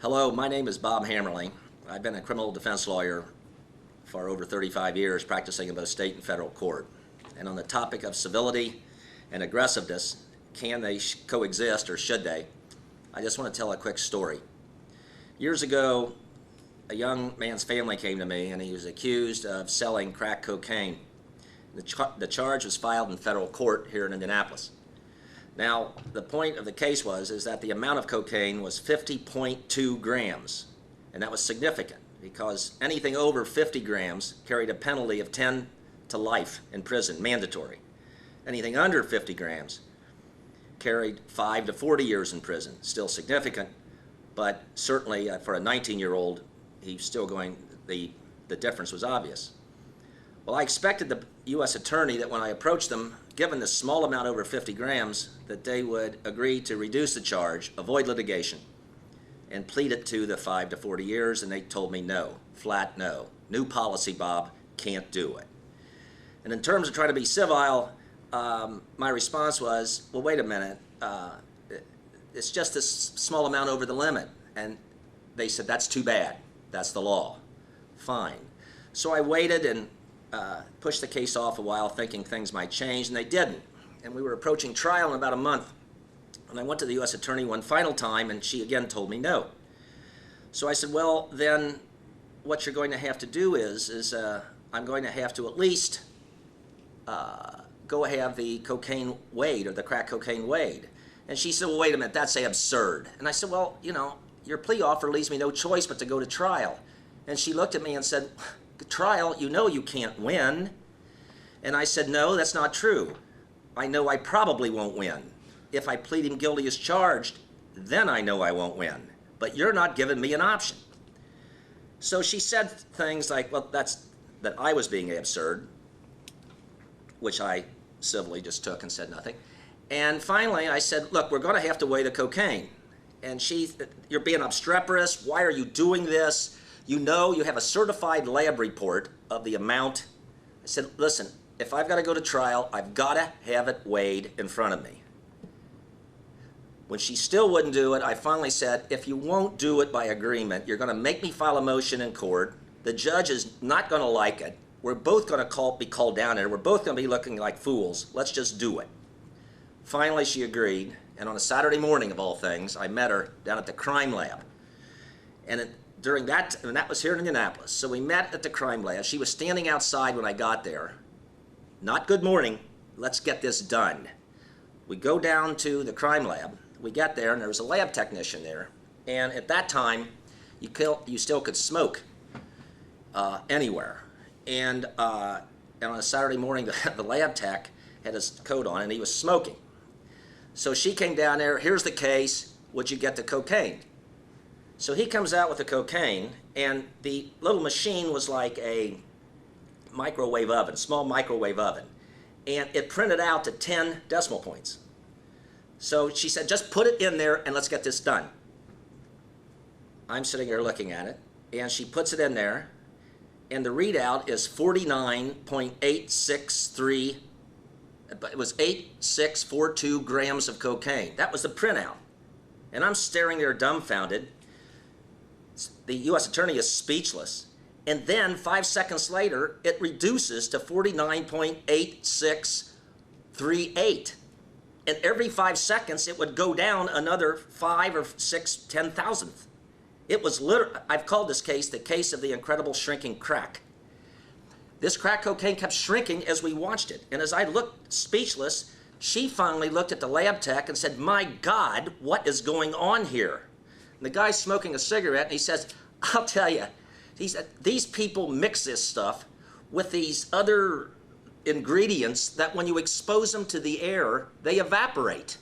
Hello, my name is Bob Hammerle. I've been a criminal defense lawyer for over 35 years, practicing in both state and federal court. And on the topic of civility and aggressiveness, can they coexist or should they? I just want to tell a quick story. Years ago, a young man's family came to me and he was accused of selling crack cocaine. The charge was filed in federal court here in Indianapolis. Now, the point of the case is that the amount of cocaine was 50.2 grams, and that was significant because anything over 50 grams carried a penalty of 10 to life in prison, mandatory. Anything under 50 grams carried 5 to 40 years in prison, still significant, but certainly for a 19-year-old, he's still going, the difference was obvious. Well, I expected the U.S. attorney that when I approached them, given the small amount over 50 grams, that they would agree to reduce the charge, avoid litigation, and plead it to the 5 to 40 years, and they told me no, flat no. New policy, Bob, can't do it. And in terms of trying to be civil, my response was, well, wait a minute, it's just this small amount over the limit. And they said, that's too bad, that's the law. Fine. So I waited and pushed the case off a while thinking things might change, and they didn't. And we were approaching trial in about a month. And I went to the U.S. attorney one final time, and she again told me no. So I said, well, then what you're going to have to do is I'm going to have to at least go have the cocaine weighed, or the crack cocaine weighed. And she said, well, wait a minute, that's absurd. And I said, well, you know, your plea offer leaves me no choice but to go to trial. And she looked at me and said, trial, you know you can't win. And I said, no, that's not true. I know I probably won't win. If I plead him guilty as charged, then I know I won't win. But you're not giving me an option. So she said things like, well, that I was being absurd, which I civilly just took and said nothing. And finally I said, look, we're going to have to weigh the cocaine. And you're being obstreperous. Why are you doing this? You know you have a certified lab report of the amount. I said, listen, if I've got to go to trial, I've got to have it weighed in front of me. When she still wouldn't do it, I finally said, if you won't do it by agreement, you're going to make me file a motion in court. The judge is not going to like it. We're both going to be called down here. We're both going to be looking like fools. Let's just do it. Finally, she agreed. And on a Saturday morning, of all things, I met her down at the crime lab. And that was here in Indianapolis. So we met at the crime lab. She was standing outside when I got there. Not good morning. Let's get this done. We go down to the crime lab. We get there, and there was a lab technician there. And at that time, you still could smoke anywhere. And on a Saturday morning, the lab tech had his coat on, and he was smoking. So she came down there. Here's the case. Would you get the cocaine? So he comes out with the cocaine, and the little machine was like a microwave oven, small microwave oven. And it printed out to 10 decimal points. So she said, just put it in there and let's get this done. I'm sitting here looking at it, and she puts it in there, and the readout is 49.863, but it was 8642 grams of cocaine. That was the printout. And I'm staring there dumbfounded. The U.S. attorney is speechless. And then 5 seconds later, it reduces to 49.8638. And every 5 seconds, it would go down another 5 or 6 10,000th. It was literally, I've called this case the case of the incredible shrinking crack. This crack cocaine kept shrinking as we watched it. And as I looked speechless, she finally looked at the lab tech and said, my God, what is going on here? And the guy's smoking a cigarette, and he says, I'll tell you, these people mix this stuff with these other ingredients that when you expose them to the air, they evaporate.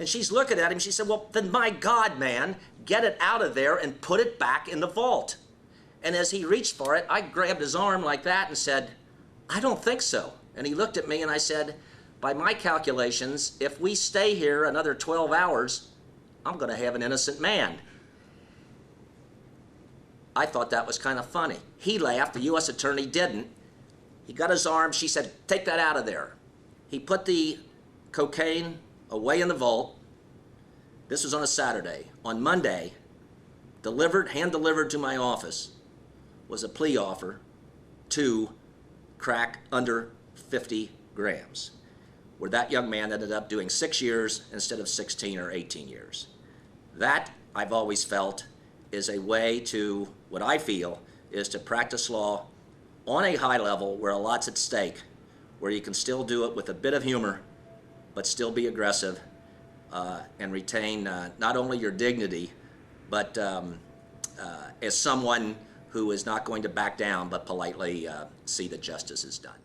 And she's looking at him, she said, well, then my God, man, get it out of there and put it back in the vault. And as he reached for it, I grabbed his arm like that and said, I don't think so. And he looked at me and I said, by my calculations, if we stay here another 12 hours, I'm going to have an innocent man. I thought that was kind of funny. He laughed, the U.S. attorney didn't. He got his arm, she said, take that out of there. He put the cocaine away in the vault. This was on a Saturday. On Monday, hand-delivered to my office, was a plea offer to crack under 50 grams, where that young man ended up doing 6 years instead of 16 or 18 years. That, I've always felt, is a way to, what I feel, is to practice law on a high level where a lot's at stake, where you can still do it with a bit of humor, but still be aggressive and retain not only your dignity, but as someone who is not going to back down, but politely see that justice is done.